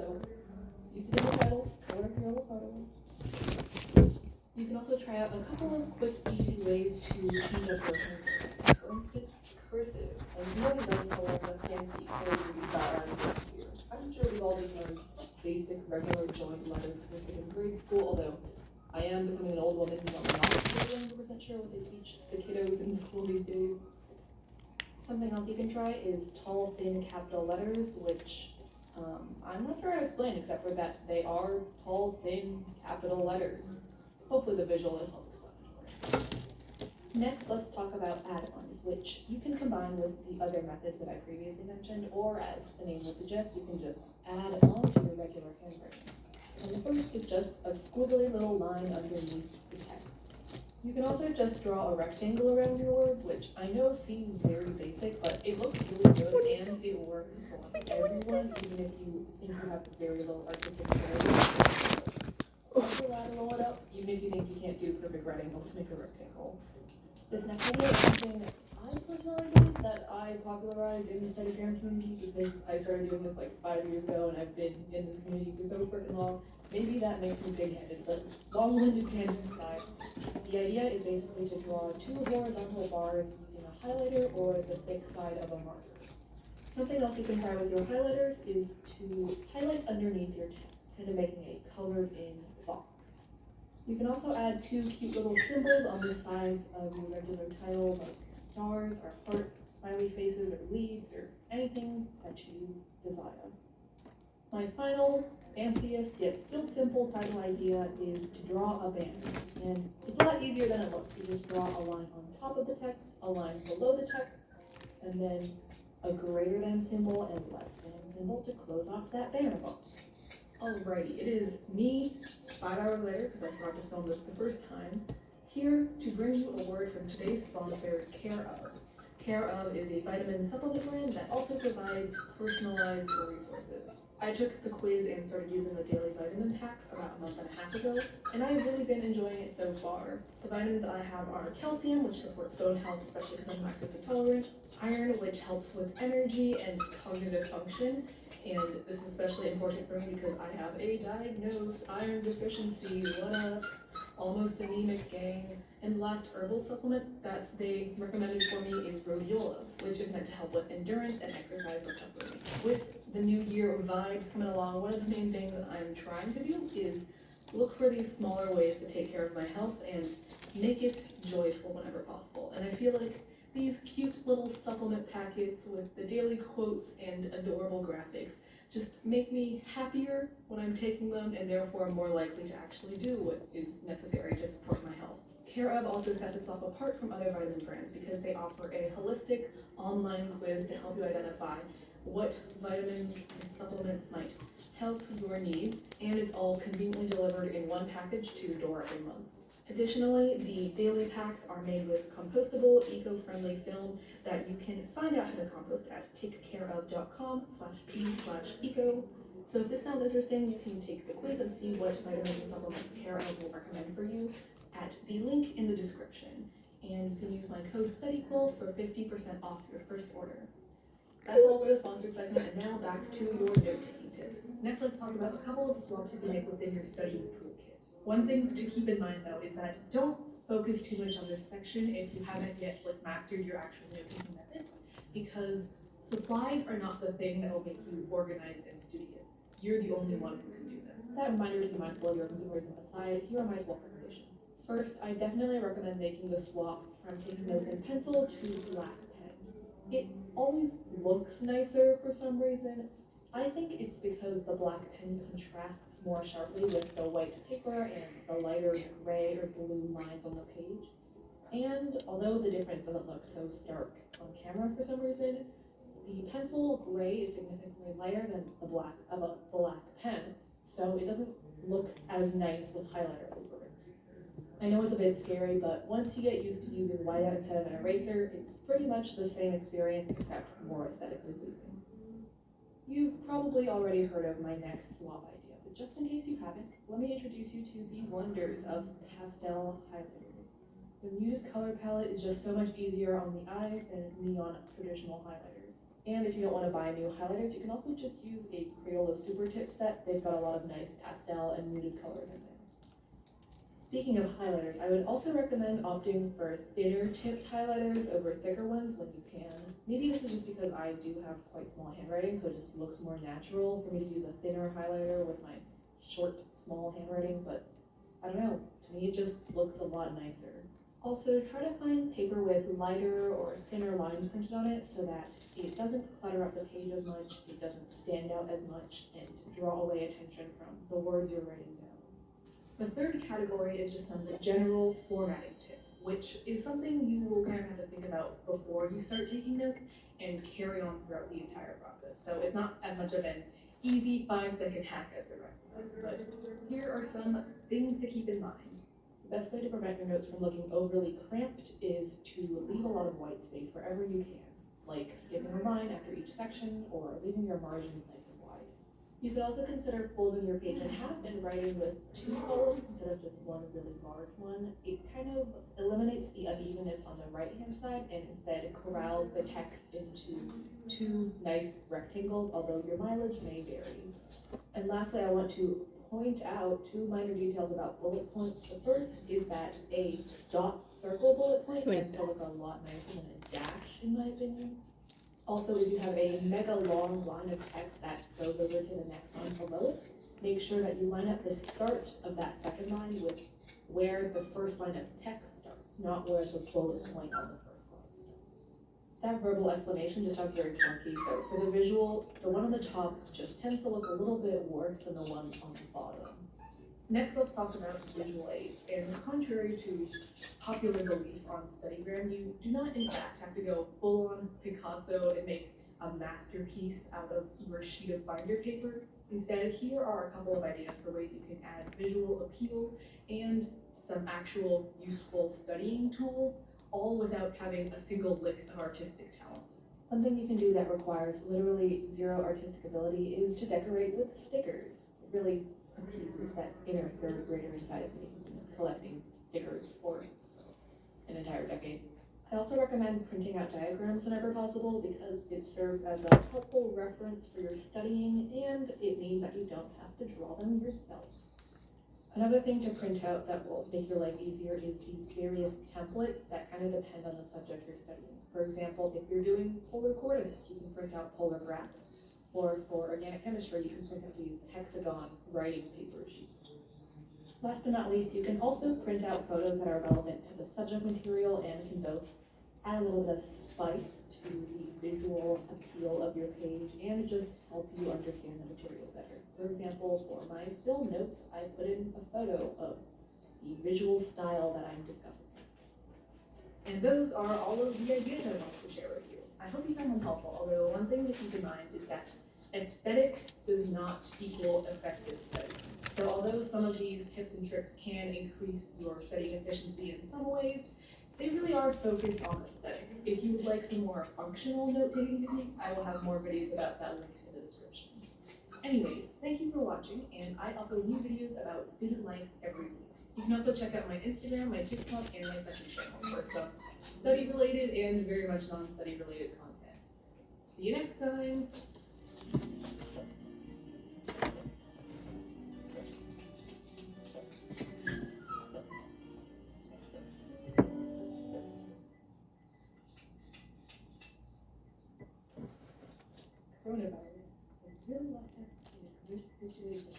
So use the titles, color your little photos. You can also try out a couple of quick, easy ways to change up your handwriting. For instance, cursive. And you haven't done to learn the fancy cursive you've got around here. I'm sure we've all just learned basic, regular joint letters cursive in grade school, although I am becoming an old woman, so I'm not really 100% sure what they teach the kiddos in school these days. Something else you can try is tall, thin capital letters, which I'm not sure how to explain except for that they are tall, thin capital letters. Hopefully the visual is self-explanatory. Next, let's talk about add-ons, which you can combine with the other methods that I previously mentioned, or as the name would suggest, you can just add on to your regular handwriting. And the first is just a squiggly little line underneath the text. You can also just draw a rectangle around your words, which I know seems very basic, but it looks really good and it works for everyone, even if you think you have very low artistic ability. Roll it up, even if you think you can't do perfect rectangles to make a rectangle. This next idea is something I personally believe that I popularized in the study gram community because I started doing this like 5 years ago and I've been in this community for so freaking long. Maybe that makes me big-headed, but long-winded tangents aside, the idea is basically to draw 2 horizontal bars using a highlighter or the thick side of a marker. Something else you can try with your highlighters is to highlight underneath your text, kind of making a colored-in box. You can also add 2 cute little symbols on the sides of your regular title, like stars or hearts, or smiley faces, or leaves, or anything that you desire. My final, fanciest, yet still simple title idea is to draw a banner. And it's a lot easier than it looks. You just draw a line on top of the text, a line below the text, and then a greater than symbol and less than symbol to close off that banner box. Alrighty, it is me, 5 hours later, because I forgot to film this the first time, here to bring you a word from today's sponsor, Care Of. Care Of is a vitamin supplement brand that also provides personalized resources. I took the quiz and started using the daily vitamin packs about a month and a half ago, and I've really been enjoying it so far. The vitamins I have are calcium, which supports bone health, especially because I'm lactose intolerant, iron, which helps with energy and cognitive function, and this is especially important for me because I have a diagnosed iron deficiency. What up? Almost anemic, gang. And the last herbal supplement that they recommended for me is rhodiola, which is meant to help with endurance and exercise recovery. With the new year vibes coming along, one of the main things I'm trying to do is look for these smaller ways to take care of my health and make it joyful whenever possible. And I feel like these cute little supplement packets with the daily quotes and adorable graphics just make me happier when I'm taking them and therefore more likely to actually do what is necessary to support my health. Care Of also sets itself apart from other vitamin brands because they offer a holistic online quiz to help you identify what vitamins and supplements might help your needs, and it's all conveniently delivered in one package to your door every month. Additionally, the daily packs are made with compostable, eco-friendly film that you can find out how to compost at takecareof.com/p/eco. So if this sounds interesting, you can take the quiz and see what vitamins and supplements Care Of will recommend for you at the link in the description. And you can use my code STUDYQUIL for 50% off your first order. That's all for the sponsored segment, and now back to your note-taking tips. Next, let's talk about a couple of swaps you can make within your study toolkit. One thing to keep in mind, though, is that don't focus too much on this section if you haven't yet mastered your actual note-taking methods, because supplies are not the thing that will make you organized and studious. You're the only one who can do them. With that reminder to be mindful of your consumerism aside, here are my swap recommendations. First, I definitely recommend making the swap from taking notes in pencil to black pen. It always looks nicer for some reason. I think it's because the black pen contrasts more sharply with the white paper and the lighter gray or blue lines on the page. And although the difference doesn't look so stark on camera for some reason, the pencil gray is significantly lighter than the black of a black pen, so it doesn't look as nice with highlighter paper. I know it's a bit scary, but once you get used to using whiteout instead of an eraser, it's pretty much the same experience except more aesthetically pleasing. You've probably already heard of my next swap idea, but just in case you haven't, let me introduce you to the wonders of pastel highlighters. The muted color palette is just so much easier on the eyes than neon traditional highlighters. And if you don't want to buy new highlighters, you can also just use a Crayola Super Tip set. They've got a lot of nice pastel and muted colors in there. Speaking of highlighters, I would also recommend opting for thinner tipped highlighters over thicker ones when you can. Maybe this is just because I do have quite small handwriting, so it just looks more natural for me to use a thinner highlighter with my short, small handwriting, but I don't know, to me it just looks a lot nicer. Also, try to find paper with lighter or thinner lines printed on it so that it doesn't clutter up the page as much, it doesn't stand out as much, and draw away attention from the words you're writing down. The third category is just some general formatting tips, which is something you will kind of have to think about before you start taking notes and carry on throughout the entire process. So it's not as much of an easy 5-second hack as the rest of them, but here are some things to keep in mind. The best way to prevent your notes from looking overly cramped is to leave a lot of white space wherever you can, like skipping a line after each section or leaving your margins nice and wide. You could also consider folding your page in half and writing with 2 columns instead of just one really large one. It kind of eliminates the unevenness on the right-hand side and instead corrals the text into 2 nice rectangles, although your mileage may vary. And lastly, I want to point out 2 minor details about bullet points. The first is that a dot circle bullet point tends to look a lot nicer than a dash, in my opinion. Also, if you have a mega long line of text that goes over to the next line below it, make sure that you line up the start of that second line with where the first line of text starts, not where the bullet point on the first line starts. That verbal explanation just sounds very clunky, so for the visual, the one on the top just tends to look a little bit worse than the one on the bottom. Next, let's talk about visual aids. And contrary to popular belief on StudyGram, you do not in fact have to go full on Picasso and make a masterpiece out of your sheet of binder paper. Instead, here are a couple of ideas for ways you can add visual appeal and some actual useful studying tools, all without having a single lick of artistic talent. One thing you can do that requires literally zero artistic ability is to decorate with stickers. It really appeases that inner third grader inside of me who's been collecting stickers for an entire decade. I also recommend printing out diagrams whenever possible because it serves as a helpful reference for your studying and it means that you don't have to draw them yourself. Another thing to print out that will make your life easier is these various templates that kind of depend on the subject you're studying. For example, if you're doing polar coordinates, you can print out polar graphs. Or for organic chemistry, you can print out these hexagon writing paper sheets. Last but not least, you can also print out photos that are relevant to the subject material and can both add a little bit of spice to the visual appeal of your page and just help you understand the material better. For example, for my film notes, I put in a photo of the visual style that I'm discussing. And those are all of the ideas I wanted to share with you. I hope you found them helpful, although one thing to keep in mind is that aesthetic does not equal effective study. So although some of these tips and tricks can increase your studying efficiency in some ways, they really are focused on aesthetic. If you would like some more functional note-taking techniques, I will have more videos about that linked in the description. Anyways, thank you for watching, and I upload new videos about student life every week. You can also check out my Instagram, my TikTok, and my second channel for some study-related and very much non-study related content. See you next time! Coronavirus has really left us in a great situation.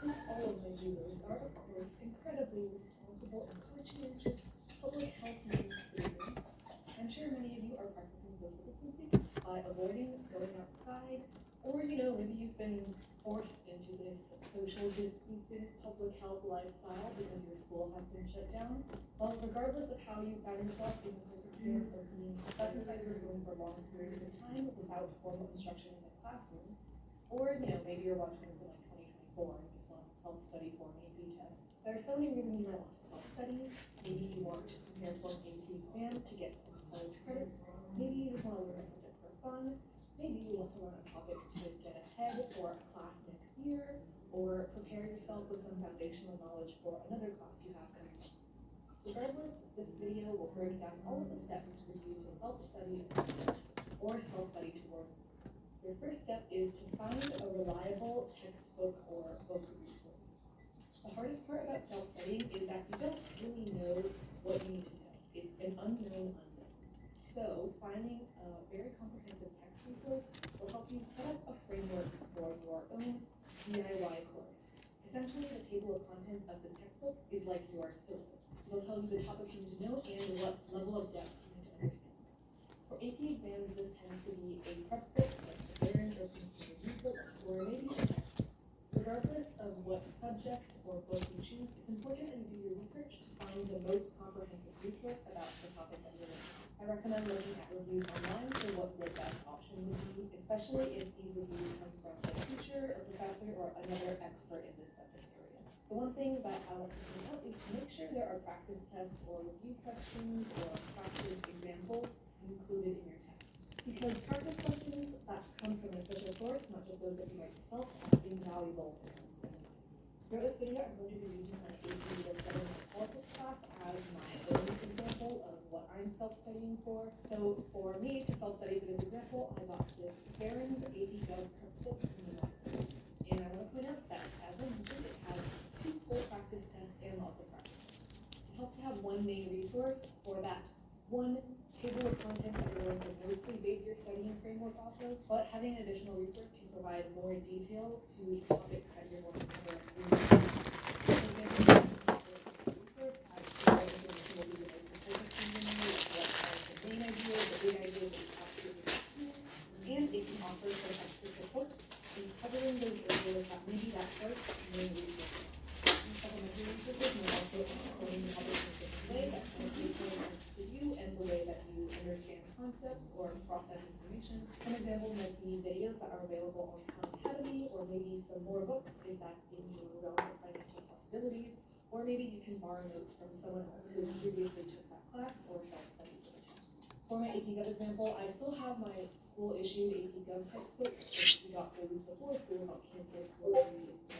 Since all of my viewers are, of course, incredibly responsible and conscientious public health citizens, I'm sure many of you are practicing social distancing by avoiding going outside, or maybe you've been forced into this social distancing public health lifestyle because your school has been shut down. Well, regardless of how you found yourself in the circumstance of being stuck inside your room for long periods of time without formal instruction in the classroom, or maybe you're watching this in like 2024 and just want to self-study for an AP test. There are so many reasons you might want to self-study. Maybe you want to prepare for an AP exam to get some college credits. Maybe you just want to learn a subject for fun. Maybe you want to learn a topic to get ahead for a class next year, or prepare yourself with some foundational knowledge for another class you have coming up. Regardless, this video will break down all of the steps for you to self-study a subject, or self-study toward. Your first step is to find a reliable textbook or book resource. The hardest part about self-studying is that you don't really know what you need to know. It's an unknown unknown. So finding a very comprehensive text resource will help you set up a framework for your own DIY course. Essentially, the table of contents of this textbook is like your syllabus. It'll tell you the topics you need to know and what level of depth you need to understand. For AP exams, this tends to be a prep book, like the Barron's or Conseguí books, or maybe a textbook. Regardless of what subject or book you choose, it's important that you do your research to find the most comprehensive resource about the topic that you're in. I recommend looking at reviews online for what the best option would be, especially if these reviews come from a teacher, a professor, or another expert in this subject area. The one thing that I want to point out is to make sure there are practice tests or review questions or practice examples included in your text. Because practice questions that come from an official source, not just those that you write yourself, are invaluable when it comes to studying. Throughout this video, I'm going to be using my AP Government Politics class as my own example of what I'm self-studying for. So for me to self-study for this example, I got this Barron's AP Gov prep book from the library. And I want to point out that, as I mentioned, it has 2 full practice tests and lots of practice. It helps to have one main resource for that one table of contents that you're going to mostly base your studying framework off of, but having an additional resource can provide more detail to the topics that you're going to cover in the resource as to what information will be the most important to you, what are the main ideas, the big ideas that you have to do, and it can offer some extra support in covering those areas that maybe that first main resource. These supplementary resources may also explain the topics in a different way that's more detailed to you and the way that you understand concepts or process information. Some examples might be videos that are available on Khan Academy, or maybe some more books if that's in your realm of financial possibilities, or maybe you can borrow notes from someone else who previously took that class or self-studied for the test. For my AP Gov example, I still have my school-issued AP Gov textbook, which we got released before school got canceled for the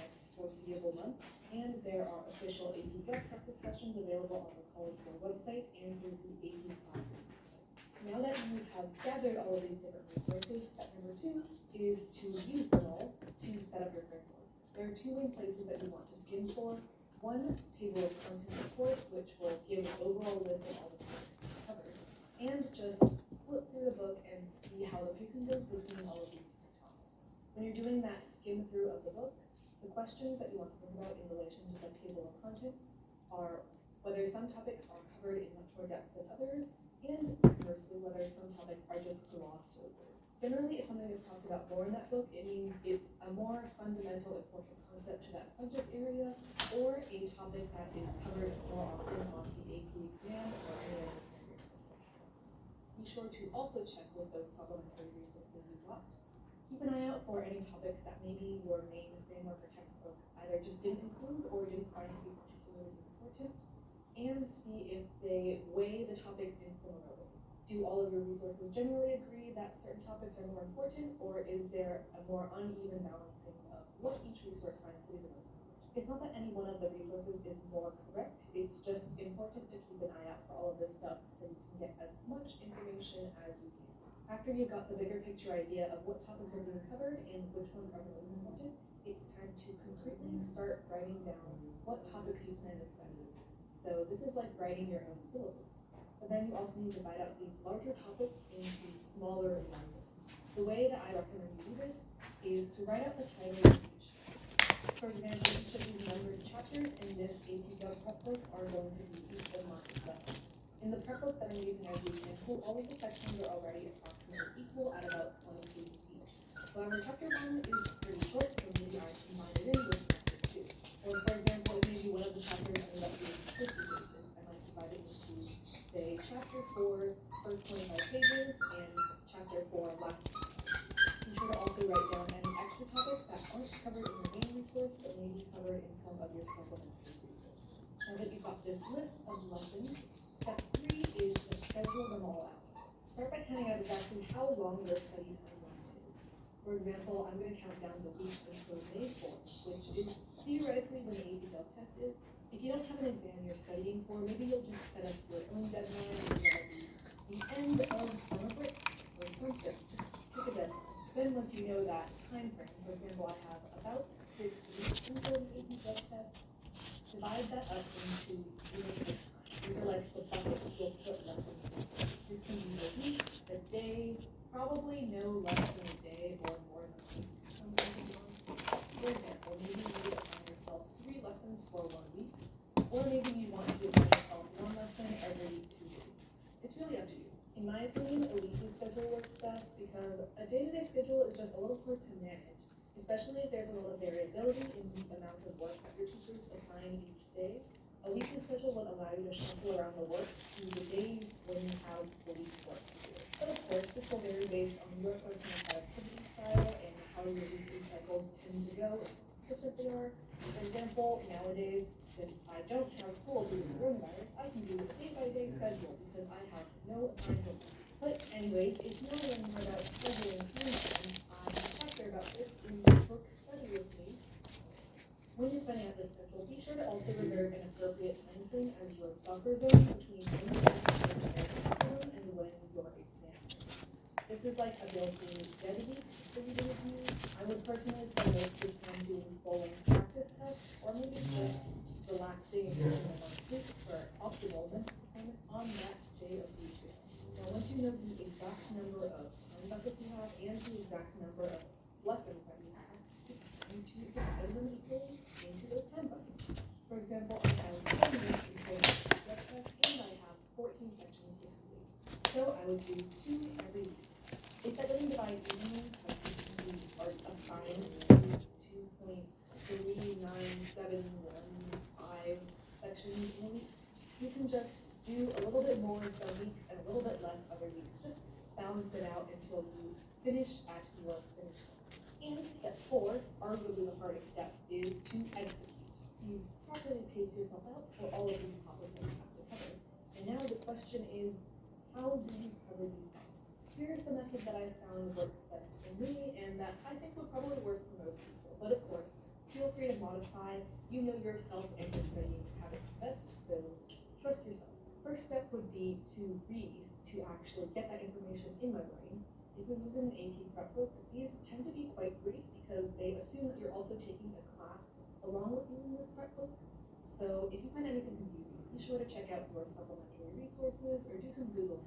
next foreseeable months. And there are official AP Gov practice questions available on the College Board website and through the AP Classroom website. Now that you have gathered all of these different resources, step number 2 is to use them all to set up your framework. There are 2 main places that you want to skim for. One, table of contents, of course, which will give an overall list of all the topics covered, and just flip through the book and see how the pacing goes between all of these different topics. When you're doing that skim through of the book, the questions that you want to think about in relation to the table of contents are whether some topics are covered in much more depth than others, and conversely, whether some topics are just glossed over. Generally, if something is talked about more in that book, it means it's a more fundamental, important concept to that subject area, or a topic that is covered more often on the AP exam or any other exam you're studying. Be sure to also check with those supplementary resources you got. Keep an eye out for any topics that maybe your main framework or textbook either just didn't include or didn't find to be particularly important, and see if they weigh the topics in similar ways. Do all of your resources generally agree that certain topics are more important, or is there a more uneven balancing of what each resource finds to be the most important? It's not that any one of the resources is more correct, it's just important to keep an eye out for all of this stuff so you can get as much information as you can. After you've got the bigger picture idea of what topics are being covered and which ones are the most important, it's time to concretely start writing down what topics you plan to study. So this is like writing your own syllabus. But then you also need to divide up these larger topics into smaller lessons. The way that I recommend you do this is to write out the title of each. For example, each of these numbered chapters in this AP Gov prep book are going to be each of my lessons. In the prep book that I'm using as the example, all of the sections are already approximately equal at about 20 pages each. However, chapter 1 is pretty short, so maybe I combine it in with chapter 2. Or for example, if maybe one of the chapters ended up being 50 pages, I might divide it into, say, chapter 4, first 25 pages, and chapter 4, last 25. Be sure to also write down any extra topics that aren't covered in your main resource, but may be covered in some of your supplementary resources. Now that you've got this list of lessons, step 3 is to schedule them all out. Start by counting out exactly how long your study timeline is. For example, I'm going to count down the weeks until May 4th, which is theoretically when the AP Gov test is. If you don't have an exam you're studying for, maybe you'll just set up your own deadline, and that'll be the end of summer break, or sounds good. Pick a deadline. Then once you know that time frame, for example, I have about 6 weeks until the AP drug test, divide that up into units of time. These are like the buckets you'll put lessons in. This can be a week, a day, probably no less than a day or more than a week. For example, maybe you assign yourself 3 lessons for 1 week, or maybe you want to assign yourself 1 lesson every 2 weeks. It's really up to you. In my opinion, a weekly schedule works best because a day-to-day schedule is just a little hard to manage, especially if there's a lot of variability in the amount of work that your teachers assign each day. A weekly schedule will allow you to shuffle around the work to the days when you have the least work to do. But of course, this will vary based on your personal productivity style and how your weekly cycles tend to go and how consistent they are. For example, nowadays, since I don't have school due to the coronavirus, I can do a day-by-day schedule because I have no assignment. But anyways, if you want to learn more about scheduling time, I have a chapter about this in the book Study With Me. When you're planning out this schedule, be sure to also reserve an appropriate time frame as your buffer zone between when you and when your exam is. This is like a built-in dead week for you to review. I would personally spend most of this time doing full-length practice tests, or maybe just relaxing and getting enough sleep for optimal mental performance on that day of the week. Now, once you know the exact number of time buckets you have and the exact number of lessons that you have, it's time to divide them equally into those time buckets. For example, I have 7 weeks until the drug test, and I have 14 sections to complete. So I would do 2 every week. If that doesn't divide evenly, like you are assigned to 2.39715 sections in a week, you can just do a little bit more some weeks and a little bit less other weeks. Just balance it out until you finish at your finish line. And step 4, arguably the hardest step, is to execute. You properly pace yourself out for all of these topics that you have to cover. And now the question is, how do you cover these topics? Here's the method that I found works best for me and that I think would probably work for most people. But of course, feel free to modify. You know yourself and your studying habits best, so trust yourself. First step would be to read, to actually get that information in my brain. If you're using an AP prep book, these tend to be quite brief because they assume that you're also taking a class along with using this prep book. So if you find anything confusing, be sure to check out your supplementary resources or do some Googling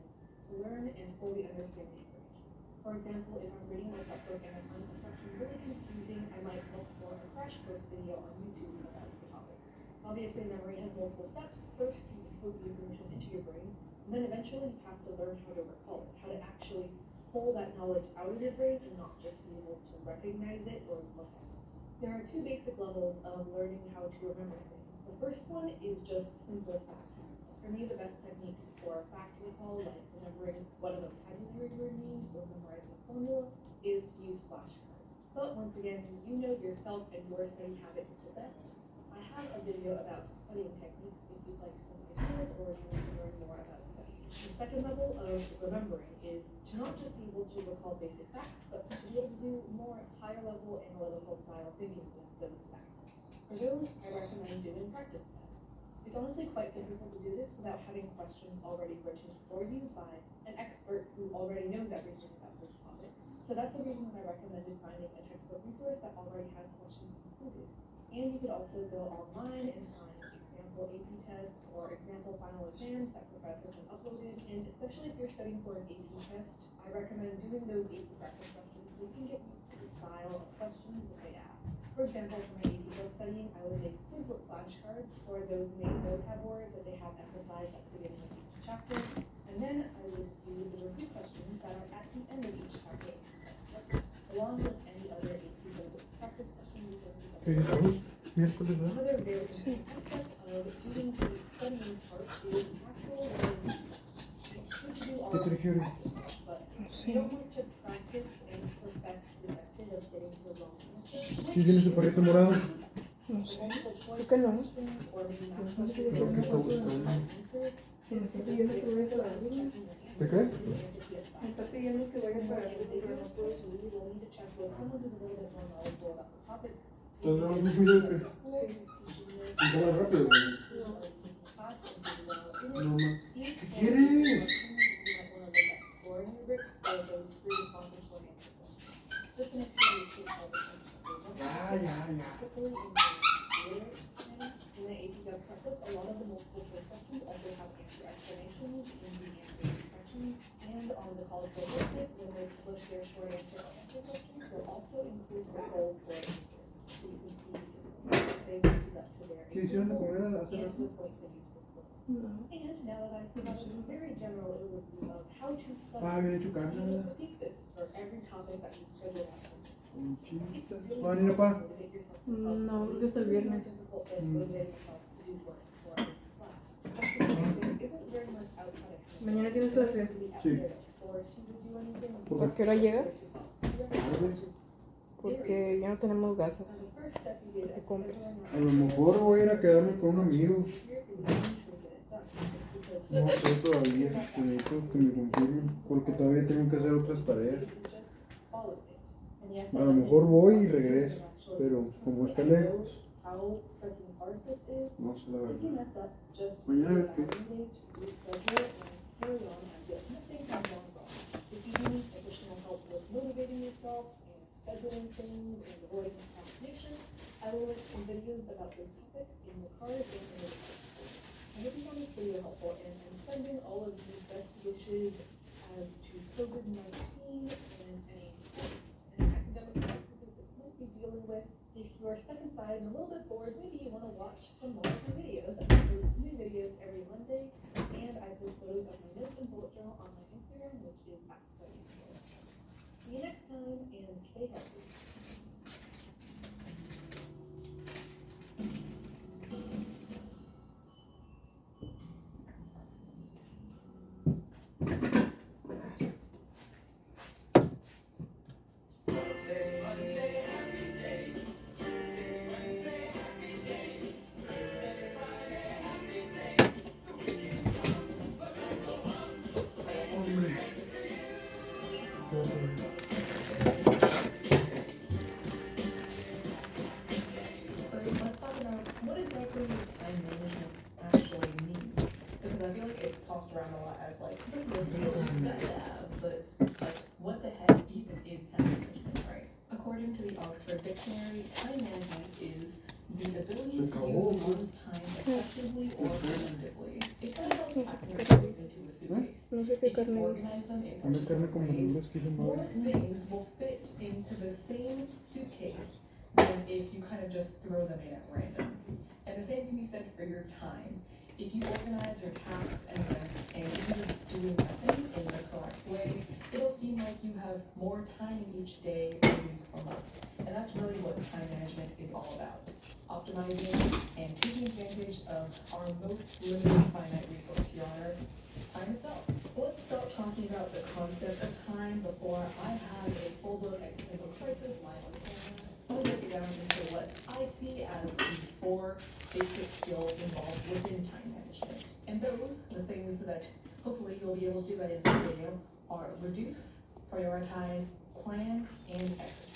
to learn and fully understand the information. For example, if I'm reading my prep book and I find a section really confusing, I might look for a crash course video on YouTube about the topic. Obviously, memory has multiple steps. First, you encode the information into your brain, and then eventually you have to learn how to recall it, how to actually pull that knowledge out of your brain and not just be able to recognize it or look at it. There are 2 basic levels of learning how to remember things. The first one is just simple fact. For me, the best technique for fact recall, like remembering what a vocabulary word means or memorizing a formula, is to use flashcards. But once again, you know yourself and your study habits the best. I have a video about studying techniques if you'd like some ideas or you want to learn more about studying. The second level of remembering is to not just be able to recall basic facts, but to be able to do more higher level analytical style thinking with those facts. For those, I recommend doing practice tests. It's honestly quite difficult to do this without having questions already written for you by an expert who already knows everything about this topic. So that's the reason I recommended finding a textbook resource that already has questions included. And you could also go online and find example AP tests or example final exams that professors have uploaded. And especially if you're studying for an AP test, I recommend doing those AP practice questions so you can get used to the style of questions that they ask. For example, for my AP book studying, I would make Quizlet flashcards for those main vocab words that they have emphasized at the beginning of each chapter. And then I would do the review questions that are at the end of each chapter, along with any other AP book practice questions. Another very important aspect of doing the studying part is actual learning. It's good to do all of this practice, but you don't want to practice and perfect the method of getting the wrong answer. ¿Sí tiene su perrito morado? No sé. ¿Por qué no? Me está pidiendo que vaya para arriba. ¿De qué? Me está pidiendo que vaya para arriba, pero no puedo subir. Entonces, no, mira que... Está más rápido, güey. No más. ¿Qué quieres? especially in the theater time. In the AP Gov textbooks, a lot of the multiple choice questions also have answer explanations in the answer section. And on the college website, when they publish their short answer or answer questions, they'll also include the goals for the kids. So you can see say matches up to their ¿Qué hicieron de comer hace and to rato? the points that you're supposed to put. And now that I've provided this very general overview of how to study, Bien hecho carne, you just ¿verdad? repeat this for every topic that you've scheduled out. Conchitas. ¿Van a ir a pa? No, creo que hasta el viernes. Mañana tienes clase. Sí. ¿Por qué hora llegas? Porque ya no tenemos gasas. ¿Qué compras? A lo mejor voy a ir a quedarme con un amigo. No sé todavía, que necesito que me confirmen, porque todavía tengo que hacer otras tareas. A lo mejor voy y regreso, pero como está lejos, no sé la verdad. Mañana a ver qué. Scheduling things and avoiding procrastination, I will link some videos about those topics in the card and in the description. I hope you found this video helpful, and I'm sending all of the best wishes as to COVID-19 and any tests and academic difficulties that you might be dealing with. If you are stuck inside and a little bit bored, maybe you want to watch some more of my videos. I post new videos every Monday, and I post photos of my notes and bullet journal on my Instagram, which is @studying. See you next time, and stay healthy. Hombre. Let's talk about what exactly time management actually means. Because I feel like it's tossed around a lot as like, this is a skill you gotta have, but like, what the heck even is time management, right? According to the Oxford Dictionary, time management is the ability to use one's time effectively or productively. It kind of helps pack your things into a suitcase. No sé qué If you carne es. organize them in Una carne con ways, verduras que hice more madre. things will fit into the same suitcase than if you kind of just throw them in at random. And the same can be said for your time. If you organize your tasks and events and you're just doing nothing in the correct way, it'll seem like you have more time in each day or week or month. And that's really what time management is all about. Optimizing and taking advantage of our most limited finite resource, Your Honor, time itself. Let's stop talking about the concept of time before I have a full-blown existential crisis live on camera. I'll break it down into what I see as the 4 basic skills involved within time management. And those, the things that hopefully you'll be able to do by the end of the video, are reduce, prioritize, plan, and execute.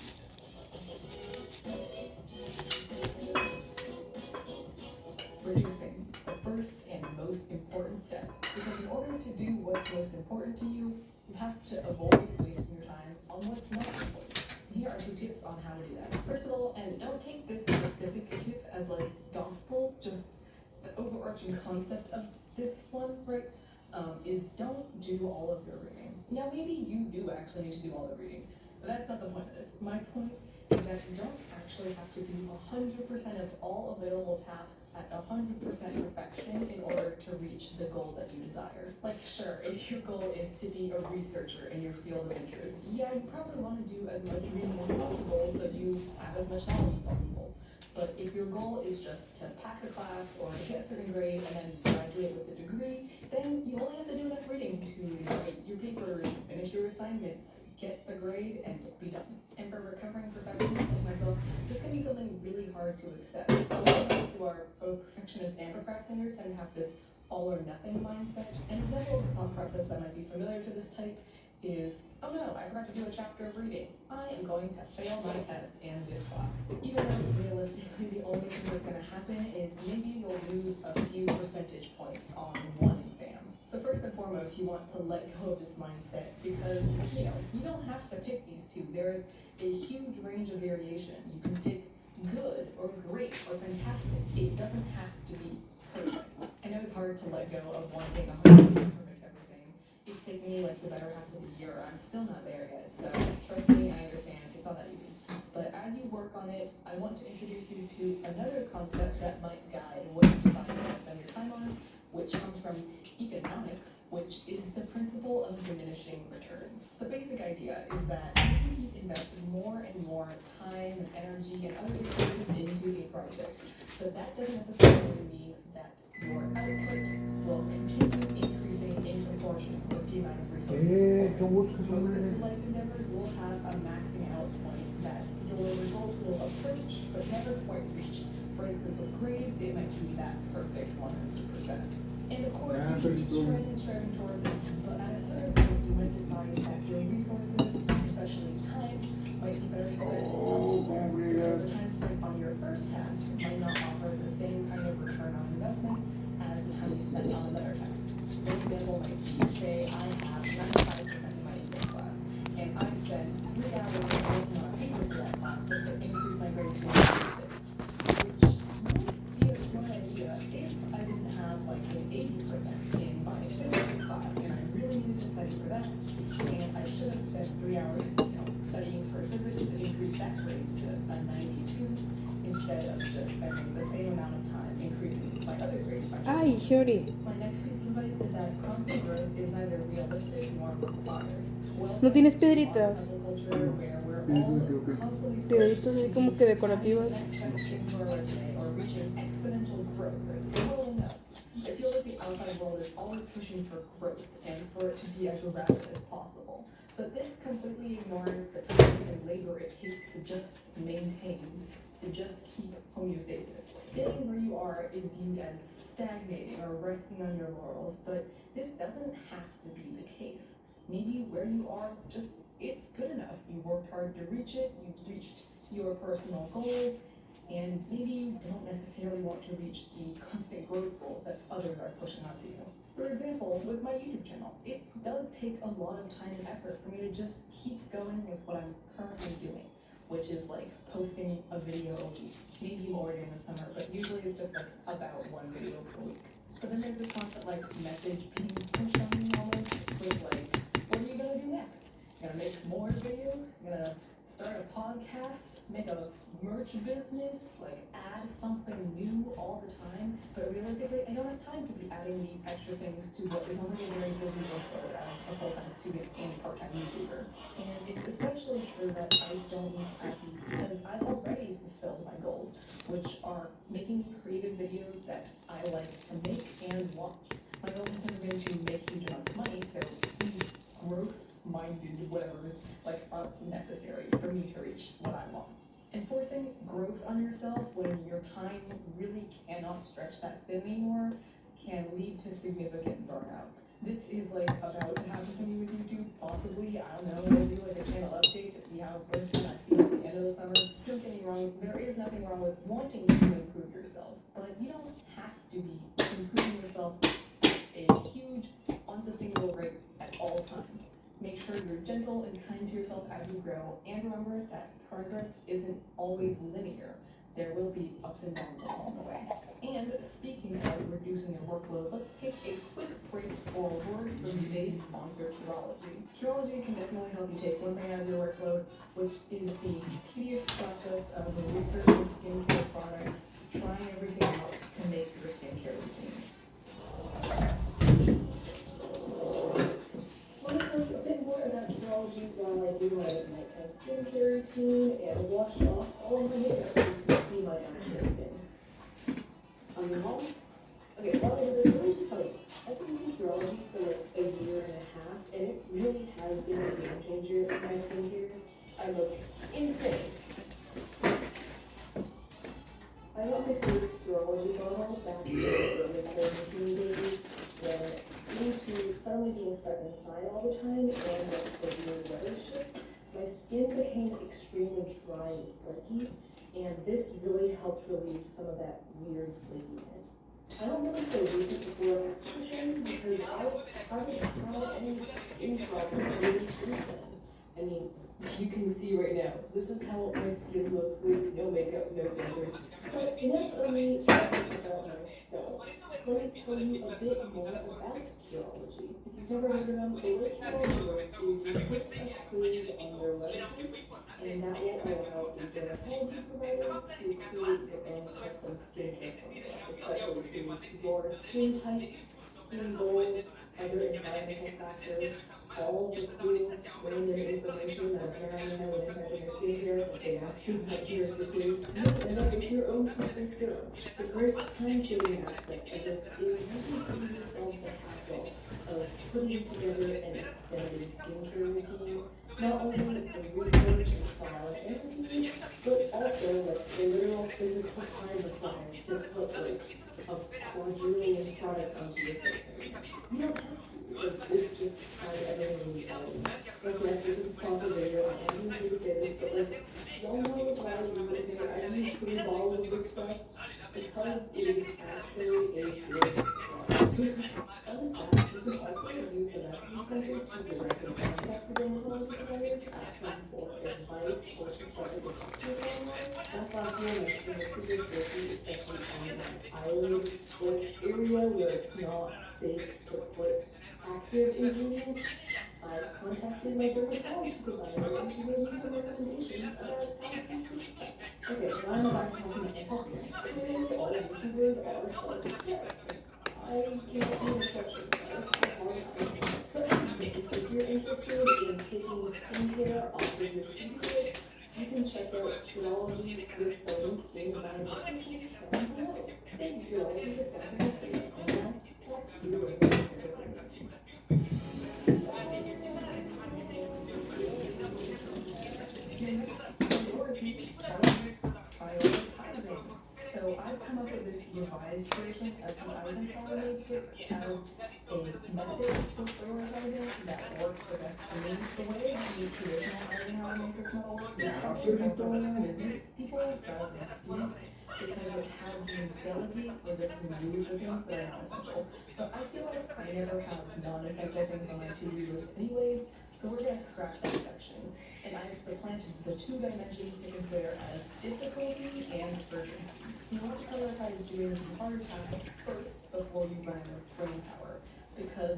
Reducing, the first and most important step, because in order to do what's most important to you, you have to avoid wasting your time on what's not important. Here are 2 tips on how to do that. First of all, and don't take this specific tip as like gospel, just the overarching concept of this one, right, is don't do all of your reading. Now maybe you do actually need to do all the reading, but that's not the point of this. My point is that you don't actually have to do 100% of all available tasks at 100% perfection in order to reach the goal that you desire. Like, sure, if your goal is to be a researcher in your field of interest, yeah, you probably want to do as much reading as possible so you have as much knowledge as possible. But if your goal is just to pass a class or to get a certain grade and then graduate with a degree, then you only have to do enough reading to write your papers, finish your assignments, get a grade, and be done. And for recovering perfectionists like myself, this can be something really hard to accept. A lot of us who are both perfectionists and procrastinators tend to have this all or nothing mindset. An example of the thought process that might be familiar to this type is, oh no, I forgot to do a chapter of reading. I am going to fail my test in this class. Even though realistically the only thing that's going to happen is maybe you'll lose a few percentage points on one exam. So first and foremost, you want to let go of this mindset because, you don't have to pick these 2. There's a huge range of variation. You can pick good or great or fantastic. It doesn't have to be perfect. I know it's hard to let go of wanting 100% perfect everything. It's taken me like the better half of the year. I'm still not there yet. So trust me, I understand. It's not that easy. But as you work on it, I want to introduce you to another concept that might guide what you decide to spend your time on, which comes from economics, which is the principle of diminishing returns. The basic idea is that you can keep investing more and more time and energy and other resources into a project, but that doesn't necessarily mean that your output will continue increasing in proportion with the amount of resources. Most of your life endeavors will have a maxing out point that your results will approach but never quite reach. For instance, with grades, it might be that perfect 100%. And of course, you can keep striving towards it, but at a certain point, you might decide that your resources, especially time, might be better spent elsewhere. The time spent on your first task might not offer the same kind of return on investment as the time you spent on another task. For example, like say I have 95% of my English class, and I spend 3 hours working on a paper for that class just to increase my grade to 96, which might be a smart idea if I didn't have like an 80% in my physics class, and I really needed to study for that, and I should have spent 3 hours, studying for physics to increase that grade to a 92, instead of just spending the same amount of time increasing my other grades by Ay, Shori. My next piece of advice is that constant growth is neither realistic nor required. ¿No tienes piedritas? Agriculture, where we're Sí, all creo que. constantly Piedritas así como que decorativas. or reaching exponential growth rate. Growing up. I feel like the outside world is always pushing for growth and for it to be as rapid as possible. But this completely ignores the time and labor it takes to just maintain, to just keep homeostasis. Staying where you are is viewed as stagnating or resting on your laurels, but this doesn't have to be the case. Maybe where you are, just it's good enough. You worked hard to reach it, you've reached your personal goal, and maybe you don't necessarily want to reach the constant growth goals that others are pushing onto you. For example, with my YouTube channel, it does take a lot of time and effort for me to just keep going with what I'm currently doing, which is like posting a video a week, maybe more during the summer, but usually it's just like about one video per week. But then there's this constant like message being pushed on me almost with like, what are you gonna do next? You're gonna make more videos? You're gonna start a podcast? Make a merch business? Like add something new all the time? But realistically, I don't have time to be adding these extra things to what is already a very busy workload as a full-time student and part-time YouTuber. And it's especially true that I don't need to add these because I've already fulfilled my goals, which are making creative videos that I like to make and watch. My goal has never been to make huge amounts of money, so these growth-minded whatevers like are necessary for me to reach what I want. Enforcing growth on yourself when your time really cannot stretch that thin anymore can lead to significant burnout. This is like about to happen to me with YouTube, possibly. I don't know, maybe like a channel update to see how broken I feel at the end of the summer. Don't get me wrong, there is nothing wrong with wanting to improve yourself, but you don't have to be improving yourself at a huge, unsustainable rate at all times. Make sure you're gentle and kind to yourself as you grow, and remember that progress isn't always linear. There will be ups and downs along the way. And speaking of reducing your workload, let's take a quick break for a word from today's sponsor, Curology. Curology can definitely help you take one thing out of your workload, which is the tedious process of researching skincare products, trying everything out to make your skincare routine. Want to tell you a bit more about Curology while I do my nighttime skincare routine and wash off all of my makeup so you can see my actual skin. Okay, while I do this, let me just tell you, I've been using Curology for like a year and a half, and it really has been a game changer in my skincare. I look insane. I got my first Curology bottle back in the early quarantine days when due to suddenly being stuck inside all the time and like the weird weather shift, my skin became extremely dry and flaky, and this really helped relieve some of that weird flakiness. I don't really feel recent before nutrition because I haven't had any skin problems really since then. I mean, you can see right now, this is how my skin looks with no makeup, no filters. But enough of me talking about myself. Let me tell you a bit more about Curology. If you've never heard of them, the way Curology works is you click a quiz on their website, and that will allow the dermatology provider to create your own custom skincare formula, especially suited to your skin type, skin goals, other environmental factors, all the cool random information that apparently has an impact on your skincare that they ask you about here at the quiz. You end up with your own custom serum. The great time-saving aspect of this is you can save yourself the hassle of putting together an extended skincare routine. Not only the research and trial and error, but also like the literal physical time required to put like a quadrillion products onto your face. You don't have to, because this just has everything you need. Like, yes, this is a sponsor video, I am going to say this, but like, y'all know what I do, okay? I use 3 bottles of this stuff because it is actually a good product. Other fact, you can also use the messaging centers to directly contact the dermatology provider to ask them for advice or to start a discussion online. That's why I feel messaging is super tricky, especially on that eyelid like area where it's not safe to put active ingredients. I contacted my dermatology provider and she gave me some recommendations about how to do this stuff. Okay, now I'm back talking about myself again. Clearly, all YouTubers are self-expressed. I can't be an exception. That's a hard time. But anyways, if you're interested in taking skincare off of your to-do list, you can check out Curology with the link in my description down below. Thank you, Curology, for sponsoring this video. And now, back to you, Elizabeth. Prioritizing. So I've come up with this revised version of the Eisenhower matrix as a method for prioritizing that works the best for me. The way the traditional Eisenhower matrix model works is helpful for business people rather than students because it has you delegate or just remove the things that are not essential. But I feel like I never have non-essential things on my to-do list anyways, so we're gonna scrap that section. And I've supplanted the 2 dimensions to consider as difficulty and urgency. So you want to prioritize doing the harder tasks first before you run out of brain power, because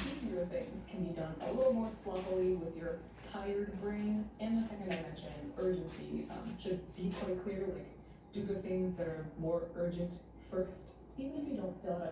easier things can be done a little more sloppily with your tired brain. And the second dimension, urgency, should be quite clear, like do the things that are more urgent first. Even if you don't fill out a